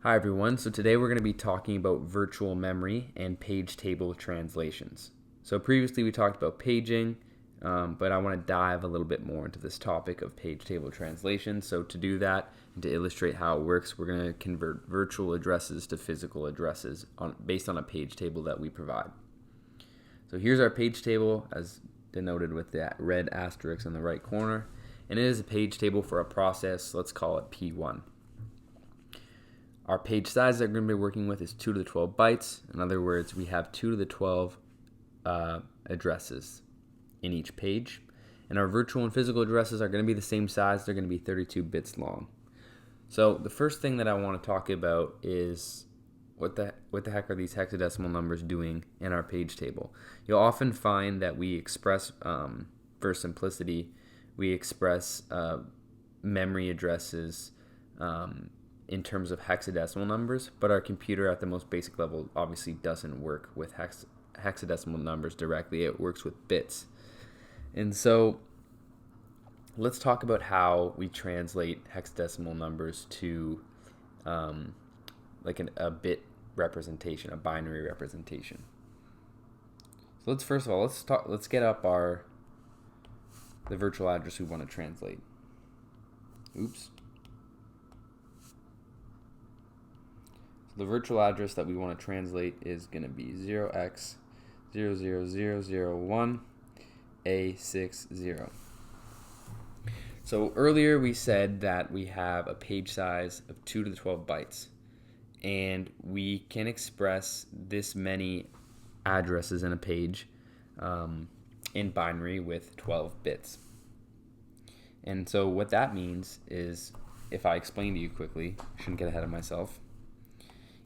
Hi everyone, so today we're going to be talking about virtual memory and page table translations. So previously we talked about paging, but I want to dive a little bit more into this topic of page table translation. So to do that and to illustrate how it works, we're going to convert virtual addresses to physical addresses based on a page table that we provide. So here's our page table as denoted with that red asterisk in the right corner, and it is a page table for a process. Let's call it P1. Our page size that we're going to be working with is 2 to the 12 bytes. In other words, we have 2 to the 12 addresses in each page. And our virtual and physical addresses are going to be the same size. They're going to be 32 bits long. So the first thing that I want to talk about is what the heck are these hexadecimal numbers doing in our page table? You'll often find that we express, for simplicity, we express memory addresses in terms of hexadecimal numbers, but our computer at the most basic level obviously doesn't work with hexadecimal numbers directly. It works with bits. And so let's talk about how we translate hexadecimal numbers to a bit representation, a binary representation. So let's get up the virtual address we want to translate. The virtual address that we want to translate is going to be 0x00001A60. So earlier we said that we have a page size of 2 to the 12 bytes, and we can express this many addresses in a page in binary with 12 bits. And so what that means is, if I explain to you quickly, I shouldn't get ahead of myself.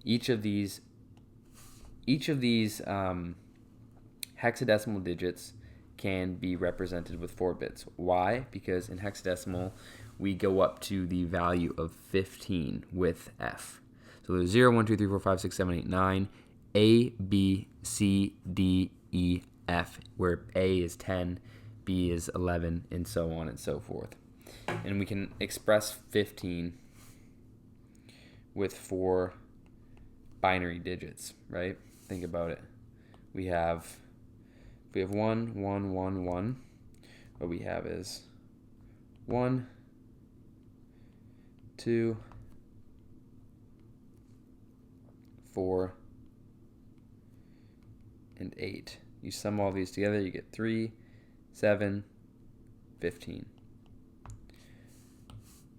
Each of these hexadecimal digits can be represented with 4 bits. Why? Because in hexadecimal, we go up to the value of 15 with F. So there's 0, 1, 2, 3, 4, 5, 6, 7, 8, 9, A, B, C, D, E, F, where A is 10, B is 11, and so on and so forth. And we can express 15 with 4 binary digits, right? Think about it. We have 1, 1, 1, 1. What we have is 1, 2, 4, and 8. You sum all these together, you get 3, 7, 15.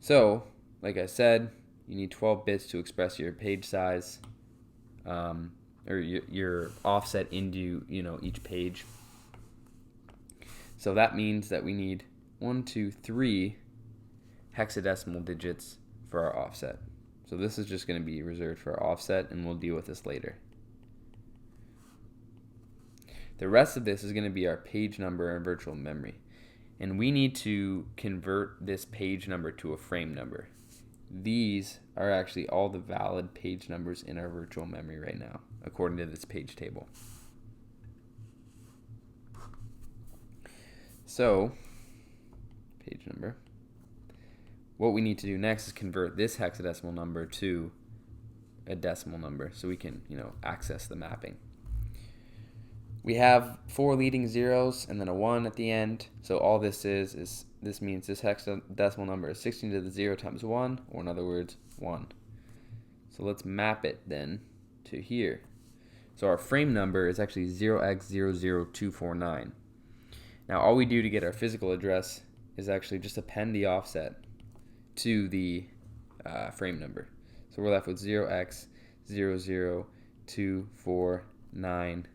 So, like I said, you need 12 bits to express your page size, or your offset into each page. So that means that we need 1, 2, 3 hexadecimal digits for our offset. So this is just going to be reserved for our offset, and we'll deal with this later. The rest of this is going to be our page number and virtual memory. And we need to convert this page number to a frame number. These are actually all the valid page numbers in our virtual memory right now, according to this page table. So, page number. What we need to do next is convert this hexadecimal number to a decimal number so we can, access the mapping. We have 4 leading zeros and then a 1 at the end. So all this this means this hexadecimal number is 16 to the 0 times 1, or in other words, 1. So let's map it then to here. So our frame number is actually 0x00249. Now all we do to get our physical address is actually just append the offset to the frame number. So we're left with 0x00249.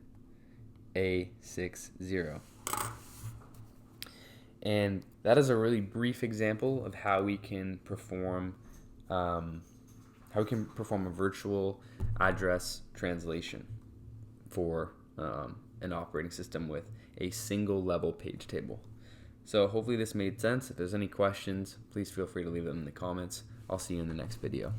A60. And that is a really brief example of how we can perform a virtual address translation for an operating system with a single level page table. So hopefully this made sense. If there's any questions, please feel free to leave them in the comments. I'll see you in the next video.